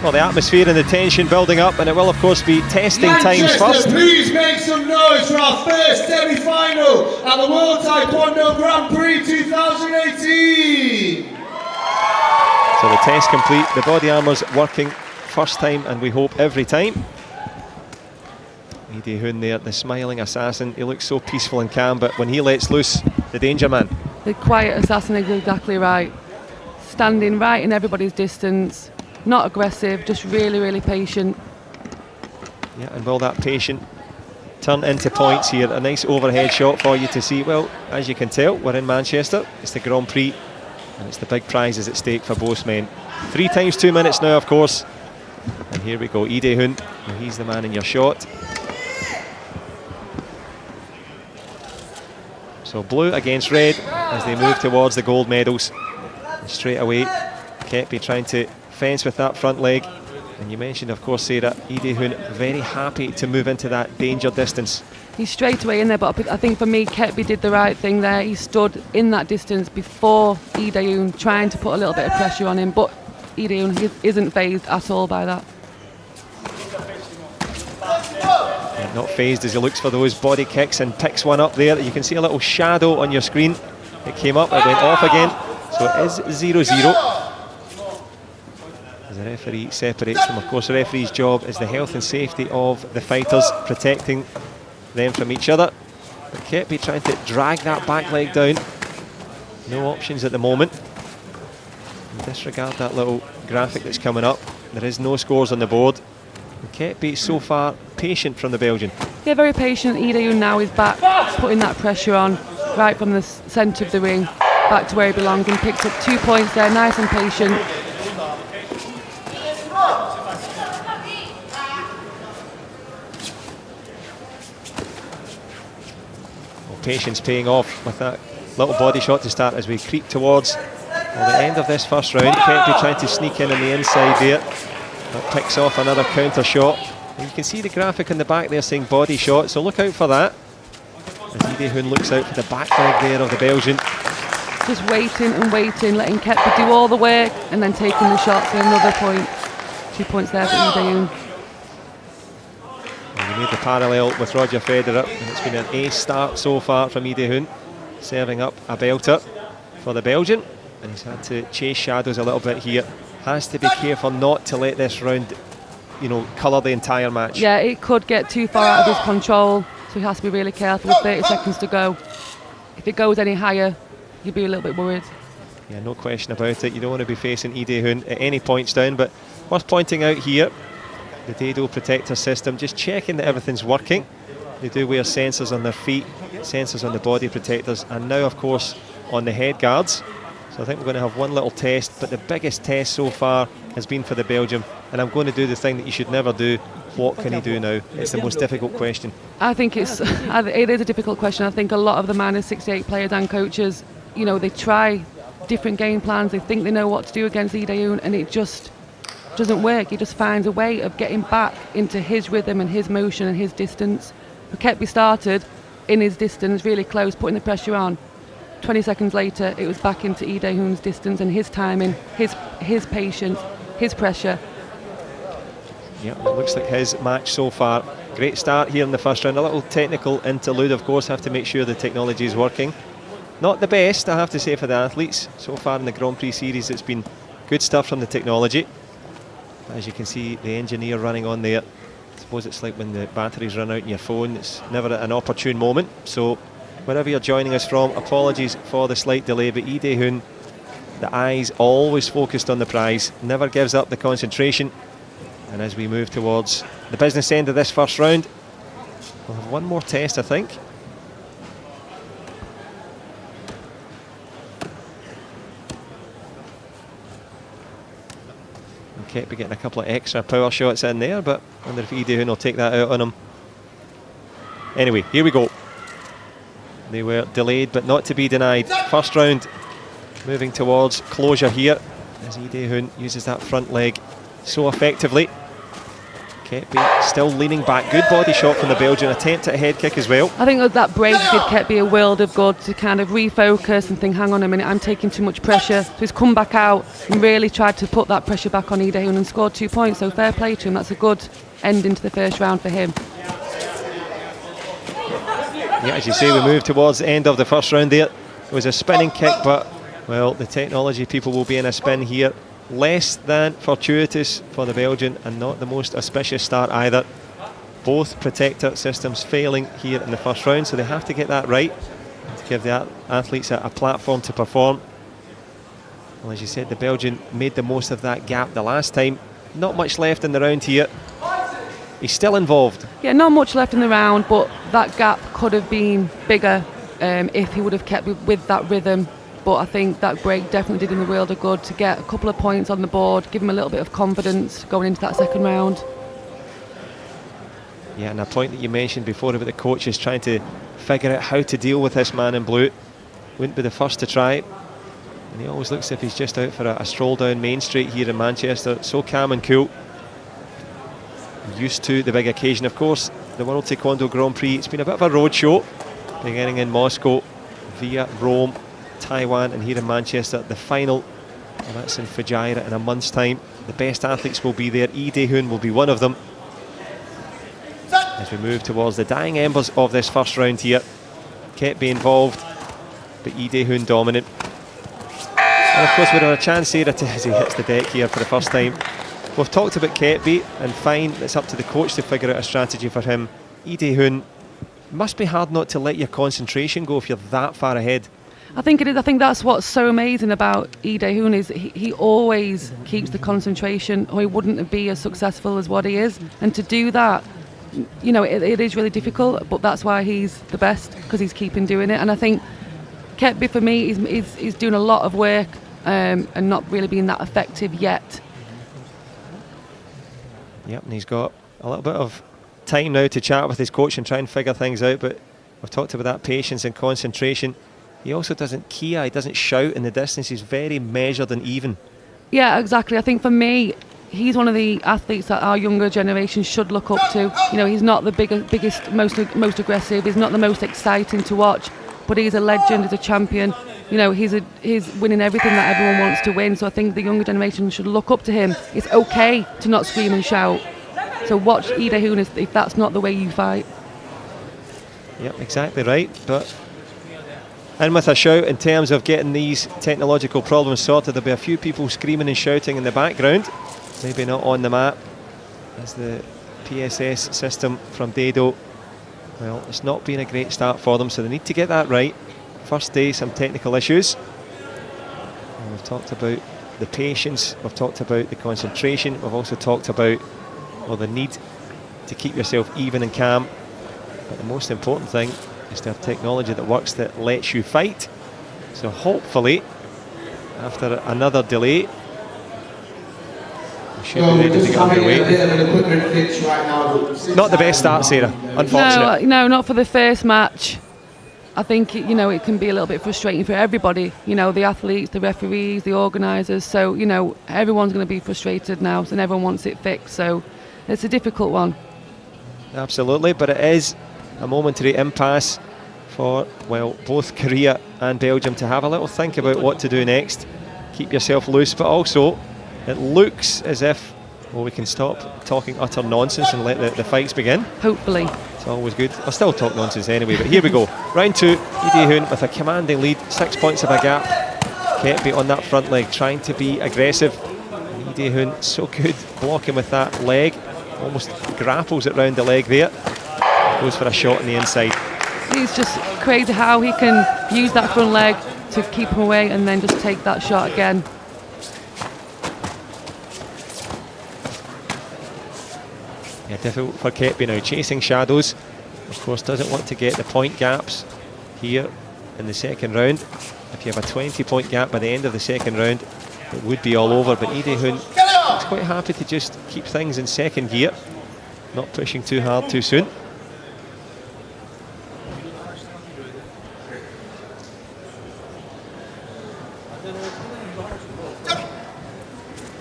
Well, the atmosphere and the tension building up, and it will of course be testing times first. Please make some noise for our first semi-final at the World Taekwondo Grand Prix 2018. So the test complete, the body armour's working first time, and we hope every time. Dae-hoon there, the smiling assassin, he looks so peaceful and calm, but when he lets loose, the danger man. The quiet assassin is exactly right. Standing right in everybody's distance, not aggressive, just really, really patient. Yeah, and will that patient turn into points here? A nice overhead shot for you to see. Well, as you can tell, we're in Manchester, it's the Grand Prix, and it's the big prizes at stake for both men. 3 times 2 minutes now, of course. And here we go, Dae-hoon, he's the man in your shot. So blue against red as they move towards the gold medals. And straight away, Ketbi trying to fence with that front leg. And you mentioned, of course, Sarah, Dae-hoon very happy to move into that danger distance. He's straight away in there, but I think for me, Ketbi did the right thing there. He stood in that distance before Dae-hoon, trying to put a little bit of pressure on him, but Dae-hoon isn't phased at all by that. Yeah, not phased as he looks for those body kicks and picks one up there. You can see a little shadow on your screen. It came up, it went off again. So it is 0-0. As the referee separates them. Of course, the referee's job is the health and safety of the fighters, protecting them from each other. But Ketbi trying to drag that back leg down. No options at the moment. And disregard that little graphic that's coming up. There is no scores on the board. Ketbi so far patient from the Belgian. Yeah, very patient. Dae-hoon now is back, putting that pressure on right from the centre of the ring, back to where he belongs, and picks up 2 points there, nice and patient. Well, patience paying off with that little body shot to start as we creep towards the end of this first round. Ketbi trying to sneak in on the inside there. That picks off another counter shot. And you can see the graphic in the back there saying body shot, so look out for that. As Dae-hoon looks out for the back leg there of the Belgian. Just waiting and waiting, letting Ketbi do all the work and then taking the shots and another point. 2 points there for Dae-hoon. Well, he made the parallel with Roger Federer, and it's been an ace start so far from Dae-hoon, serving up a belter for the Belgian. And he's had to chase shadows a little bit here. Has to be careful not to let this round, you know, colour the entire match. Yeah, it could get too far out of his control, so he has to be really careful with 30 seconds to go. If it goes any higher, you'd be a little bit worried. Yeah, no question about it. You don't want to be facing Dae-hoon at any points down, but worth pointing out here, the Dado protector system, just checking that everything's working. They do wear sensors on their feet, sensors on the body protectors, and now, of course, on the head guards. So I think we're going to have one little test, but the biggest test so far has been for the Belgium, and I'm going to do the thing that you should never do. What can he do now? It's the most difficult question. I think it is a difficult question. I think a lot of the minus 68 players and coaches, you know, they try different game plans. They think they know what to do against Dae-hoon, and it just doesn't work. He just finds a way of getting back into his rhythm and his motion and his distance. Ketbi started in his distance, really close, putting the pressure on. 20 seconds later, it was back into Dae-hoon's distance and his timing, his patience, his pressure. Yeah, it looks like his match so far. Great start here in the first round. A little technical interlude, of course. Have to make sure the technology is working. Not the best, I have to say, for the athletes. So far in the Grand Prix series, it's been good stuff from the technology. As you can see, the engineer running on there. I suppose it's like when the batteries run out in your phone. It's never an opportune moment. So wherever you're joining us from, apologies for the slight delay, but Dae-hoon, the eyes always focused on the prize, never gives up the concentration. And as we move towards the business end of this first round, we'll have one more test, I think. And Ketbi getting a couple of extra power shots in there, but I wonder if Dae-hoon will take that out on him. Anyway, here we go. They were delayed but not to be denied. First round moving towards closure here as Dae-hoon uses that front leg so effectively. Ketbi still leaning back. Good body shot from the Belgian. Attempt at a head kick as well. I think that break did Ketbi a world of good to kind of refocus and think, hang on a minute, I'm taking too much pressure. So he's come back out and really tried to put that pressure back on Dae-hoon and scored 2 points. So fair play to him. That's a good ending to the first round for him. Yeah, as you say, we move towards the end of the first round there. It was a spinning kick, but, well, the technology people will be in a spin here. Less than fortuitous for the Belgian and not the most auspicious start either. Both protector systems failing here in the first round, so they have to get that right to give the athletes a platform to perform. Well, as you said, the Belgian made the most of that gap the last time. Not much left in the round here. He's still involved. Yeah, not much left in the round, but that gap could have been bigger if he would have kept with that rhythm. But I think that break definitely did him the world of good to get a couple of points on the board, give him a little bit of confidence going into that second round. Yeah, and a point that you mentioned before about the coaches trying to figure out how to deal with this man in blue. Wouldn't be the first to try. And he always looks as if he's just out for a stroll down Main Street here in Manchester. So calm and cool. Used to the big occasion, of course. The World Taekwondo Grand Prix. It's been a bit of a road show, beginning in Moscow, via Rome, Taiwan, and here in Manchester. The final, well, that's in Fujairah in a month's time. The best athletes will be there. Dae-hoon will be one of them. As we move towards the dying embers of this first round here. Ketbi involved, but Dae-hoon dominant. And of course we have a chance here as he hits the deck here for the first time. We've talked about Ketbi, and fine, it's up to the coach to figure out a strategy for him. Dae-hoon, must be hard not to let your concentration go if you're that far ahead. I think it is. I think that's what's so amazing about Dae-hoon is he always keeps the concentration, or he wouldn't be as successful as what he is. And to do that, you know, it is really difficult, but that's why he's the best, because he's keeping doing it. And I think Ketbi, for me, is doing a lot of work and not really being that effective yet. Yep, and he's got a little bit of time now to chat with his coach and try and figure things out, but we've talked about that patience and concentration. He also doesn't kia, he doesn't shout in the distance, he's very measured and even. Yeah, exactly. I think for me, he's one of the athletes that our younger generation should look up to. You know, he's not the biggest, most aggressive, he's not the most exciting to watch, but he's a legend, he's a champion. You know, he's winning everything that everyone wants to win, so I think the younger generation should look up to him. It's okay to not scream and shout. So watch Dae-hoon if that's not the way you fight. Yep, exactly right. But and with a shout in terms of getting these technological problems sorted, there'll be a few people screaming and shouting in the background. Maybe not on the map. As the PSS system from Dae-do, well, it's not been a great start for them, so they need to get that right. First day, some technical issues. And we've talked about the patience, we've talked about the concentration, we've also talked about, well, the need to keep yourself even and calm. But the most important thing is to have technology that works, that lets you fight. So hopefully, after another delay, we should be ready to get underway. Not the best start, Sarah, unfortunate. No, not for the first match. I think, you know, it can be a little bit frustrating for everybody, you know, the athletes, the referees, the organisers. So, you know, everyone's going to be frustrated now and everyone wants it fixed. So it's a difficult one. Absolutely, but it is a momentary impasse for, well, both Korea and Belgium to have a little think about what to do next. Keep yourself loose, but also it looks as if, well, we can stop talking utter nonsense and let the fights begin. Hopefully. It's always good. I'll still talk nonsense anyway, but here we go. Round two, Dae-hoon with a commanding lead, 6 points of a gap. Ketbi on that front leg, trying to be aggressive. Dae-hoon so good blocking with that leg, almost grapples it round the leg there. Goes for a shot on the inside. He's just crazy how he can use that front leg to keep him away and then just take that shot again. Yeah, difficult for Ketbi now, chasing shadows. Of course, doesn't want to get the point gaps here in the second round. If you have a 20-point gap by the end of the second round, it would be all over. But Dae-hoon is quite happy to just keep things in second gear, not pushing too hard too soon.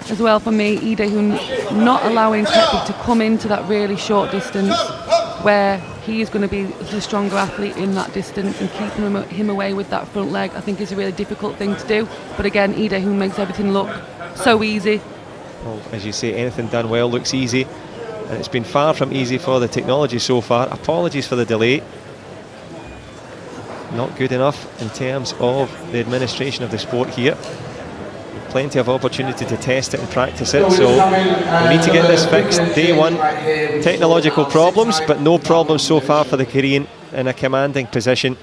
as well for me, Lee Dae-hoon not allowing Ketbi to come into that really short distance where he is going to be the stronger athlete in that distance, and keeping him away with that front leg I think is a really difficult thing to do. But again, Lee Dae-hoon makes everything look so easy. Well, as you say, anything done well looks easy, and it's been far from easy for the technology so far. Apologies for the delay. Not good enough in terms of the administration of the sport here. Plenty of opportunity to test it and practice it, so we need to get this fixed. Day one, technological problems, but no problems so far for the Korean in a commanding position.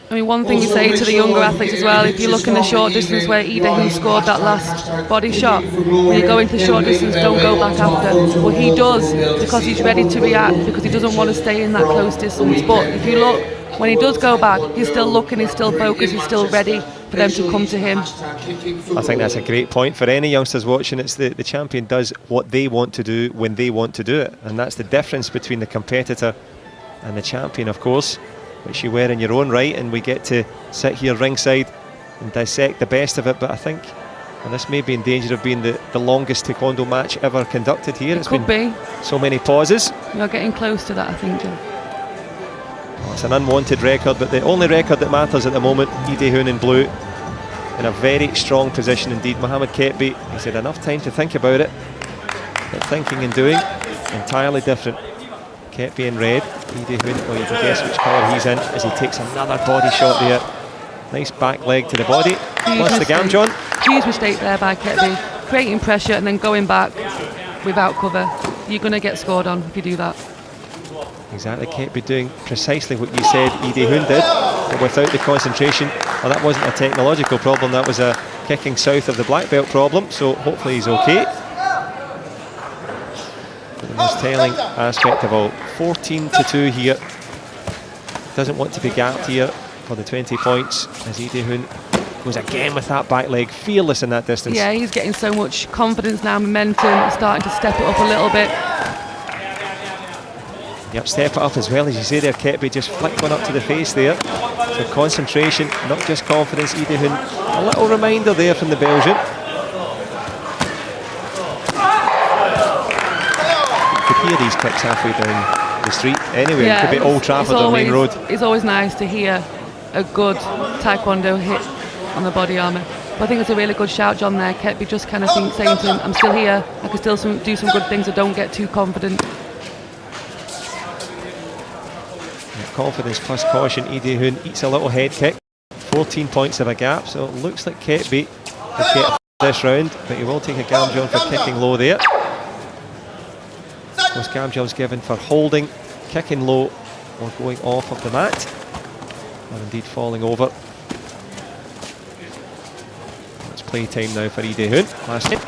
I mean, one thing you say to the younger athletes as well, if you look in the short distance where Lee Dae-hoon scored that last body shot, when you go into the short distance, don't go back after. Well, he does, because he's ready to react, because he doesn't want to stay in that close distance. But if you look, when he does go back, he's still looking, he's still focused, he's still ready for them to come to him. I think that's a great point for any youngsters watching. It's the champion does what they want to do when they want to do it, and that's the difference between the competitor and the champion, of course, which you were in your own right, and we get to sit here ringside and dissect the best of it. But I think, and this may be in danger of being the longest taekwondo match ever conducted here. It could be. So many pauses. You're getting close to that, I think, Joe. Well, it's an unwanted record, but the only record that matters at the moment, Lee Dae-hoon in blue, in a very strong position indeed. Mohamed Ketbi, he's had enough time to think about it, but thinking and doing, entirely different. Ketbi in red, Lee Dae-hoon, well, you can guess which colour he's in as he takes another body shot there. Nice back leg to the body, plus the gamjon. Huge mistake there by Ketbi, creating pressure and then going back without cover. You're going to get scored on if you do that. Exactly, Ketbi doing precisely what you said Lee Dae-hoon did, but without the concentration. Well, that wasn't a technological problem, that was a kicking south of the black belt problem, so hopefully he's okay. But the most telling aspect of all, 14-2 here. Doesn't want to be gapped here for the 20 points as Lee Dae-hoon goes again with that back leg, fearless in that distance. Yeah, he's getting so much confidence now, momentum, starting to step it up a little bit. Yep, step it up as well, as you say there, Ketbi just flicked one up to the face there. So concentration, not just confidence. Lee Dae-hoon, a little reminder there from the Belgian. You could hear these kicks halfway down the street anyway. Yeah, it could be Old Trafford or Main Road. It's always nice to hear a good taekwondo hit on the body armour. But I think it's a really good shout, John, there. Ketbi just kind of saying to him, I'm still here, I can still do some good things, so don't get too confident. Confidence plus caution. Lee Dae-hoon eats a little head kick. 14 points of a gap, so it looks like Ketbi will get this round, but he will take a gamjon for kicking low there. Those gamjons given for holding, kicking low, or going off of the mat, or indeed falling over. It's playtime now for Lee Dae-hoon. Last hit.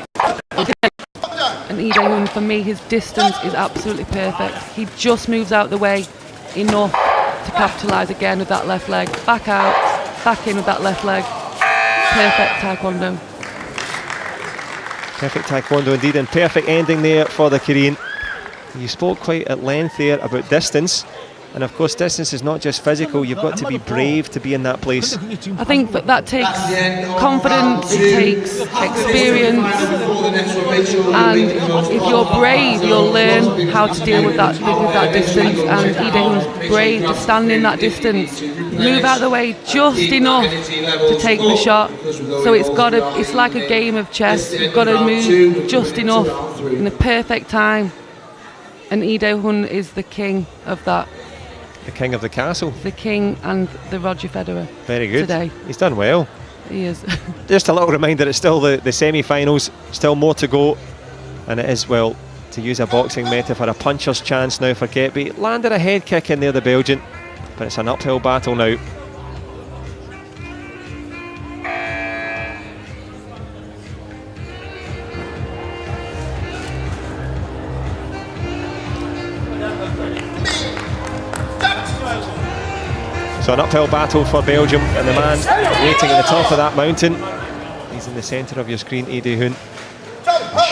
And Lee Dae-hoon, for me, his distance is absolutely perfect. He just moves out the way enough to capitalise again with that left leg. Back out, back in with that left leg. Perfect taekwondo. Perfect taekwondo indeed, and perfect ending there for the Korean. You spoke quite at length there about distance, and of course distance is not just physical, you've got to be brave to be in that place. I think that takes confidence, it takes experience, and if you're brave, you'll learn how to deal with that distance. And Lee Dae-hoon's brave to stand in that distance, move out of the way just enough to take the shot. So it's like a game of chess. You've got to move just enough in the perfect time. And Lee Dae-hoon is the king of that. The king of the castle. The king and the Roger Federer. Very good. Today. He's done well. He is. Just a little reminder, it's still the semi-finals, still more to go. And it is, well, to use a boxing metaphor, a puncher's chance now for Ketbi. Landed a head kick in there, the Belgian, but it's an uphill battle now. So an uphill battle for Belgium, and the man waiting at the top of that mountain, he's in the centre of your screen, Lee Dae-hoon.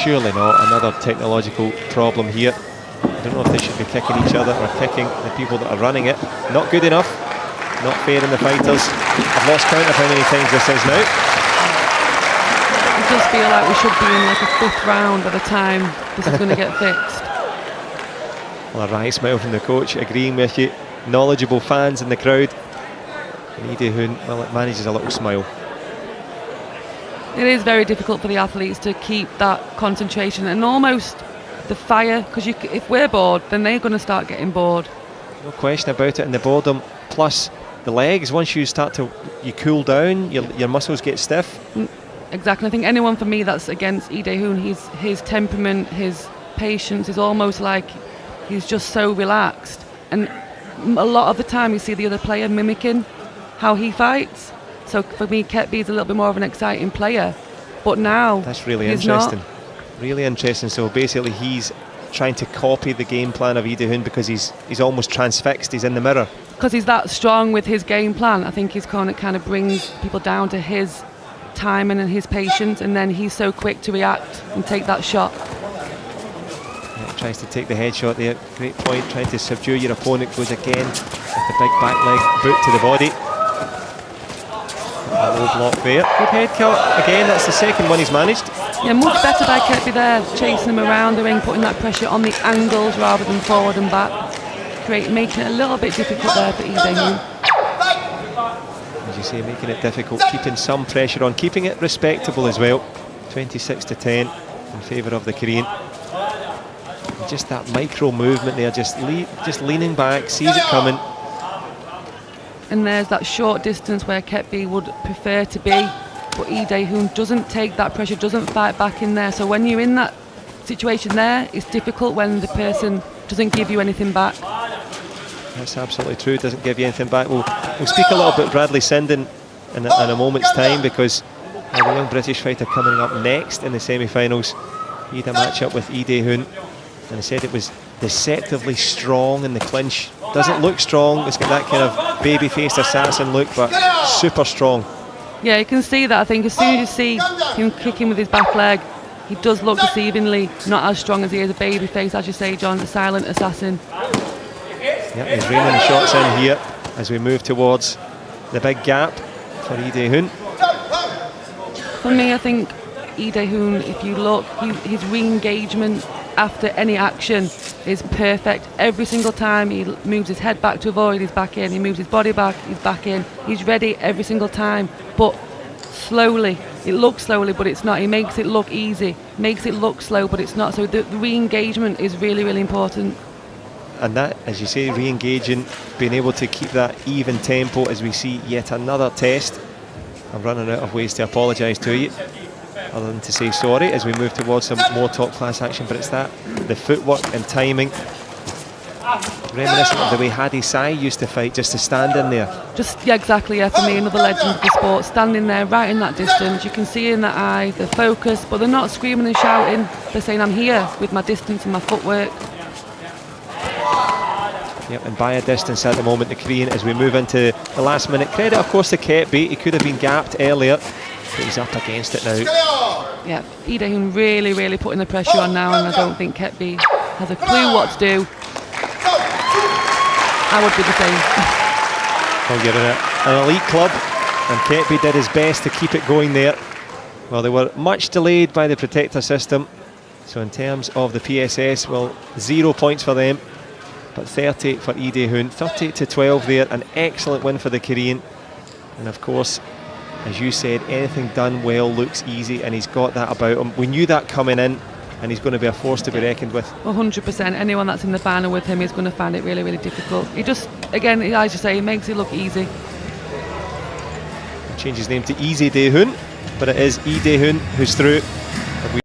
Surely not another technological problem here. I don't know if they should be kicking each other or kicking the people that are running it. Not good enough, not fair in the fighters. I've lost count of how many times this is now. He just just feel like we should be in like a 5th round by the time this is going to get fixed. Well, a wry smile from the coach, agreeing with you. Knowledgeable fans in the crowd. And Dae-hoon, well, it manages a little smile. It is very difficult for the athletes to keep that concentration and almost the fire, because if we're bored, then they're going to start getting bored. No question about it, and the boredom plus the legs, once you cool down, your muscles get stiff. Exactly. I think anyone for me that's against Dae-hoon, his temperament, his patience is almost like he's just so relaxed. And a lot of the time you see the other player mimicking how he fights. So for me, Ketbi is a little bit more of an exciting player. But now that's really he's interesting. Not. Really interesting. So basically he's trying to copy the game plan of Dae-hoon because he's almost transfixed, he's in the mirror. Because he's that strong with his game plan, I think he's kind of brings people down to his timing and his patience, and then he's so quick to react and take that shot. Yeah, tries to take the headshot there, great point, trying to subdue your opponent, goes again with the big back leg boot to the body. A low block there, good head cut, again that's the second one he's managed. Yeah, much better by Ketbi there, chasing him around the ring, putting that pressure on the angles rather than forward and back. Great, making it a little bit difficult there for Dae-hoon. As you say, making it difficult, keeping some pressure on, keeping it respectable as well. 26-10 in favour of the Korean. And just that micro movement there, just leaning back, sees it coming. And there's that short distance where Ketbi would prefer to be, but Dae-hoon doesn't take that pressure, doesn't fight back in there. So when you're in that situation there, it's difficult when the person doesn't give you anything back. That's absolutely true, doesn't give you anything back. We'll speak a little bit Bradley Sinden in a moment's time, because the young British fighter coming up next in the semi-finals, he had a match-up with Dae-hoon, and he said it was deceptively strong in the clinch. Doesn't look strong, it's got that kind of baby-faced assassin look, but super strong. Yeah, you can see that. I think as soon as you see him kicking with his back leg, he does look deceivingly not as strong as he is a baby face, as you say, John, a silent assassin. Yeah, he's raining the shots in here as we move towards the big gap for Dae-hoon. For me, I think Dae-hoon, if you look, his re-engagement after any action is perfect. Every single time he moves his head back to avoid, he's back in. He moves his body back, he's back in. He's ready every single time, but slowly. It looks slowly, but it's not. He makes it look easy, makes it look slow, but it's not. So the re-engagement is really, really important. And that, as you say, re-engaging, being able to keep that even tempo as we see yet another test. I'm running out of ways to apologise to you, other than to say sorry as we move towards some more top-class action. But it's that, the footwork and timing, reminiscent of the way Hadi Sai used to fight, just to stand in there. Yeah, exactly, yeah, for me, another legend of the sport, standing there right in that distance. You can see in that eye, the focus, but they're not screaming and shouting. They're saying, I'm here with my distance and my footwork. Yep, and by a distance at the moment, the Korean, as we move into the last minute. Credit, of course, to Ketbi. He could have been gapped earlier, but he's up against it now. Yeah, Dae-hoon really, really putting the pressure on now, and I don't think Ketbi has a clue what to do. I would be the same. Well, you're in an elite club, and Ketbi did his best to keep it going there. Well, they were much delayed by the protector system, so in terms of the PSS, well, 0 points for them. But 30 for Dae-hoon, 30-12 there, an excellent win for the Korean. And of course, as you said, anything done well looks easy, and he's got that about him. We knew that coming in, and he's going to be a force to be reckoned with. 100%, anyone that's in the final with him is going to find it really, really difficult. He just, again, as you say, he makes it look easy. He'll change his name to Easy Dae-hoon, but it is Dae-hoon who's through.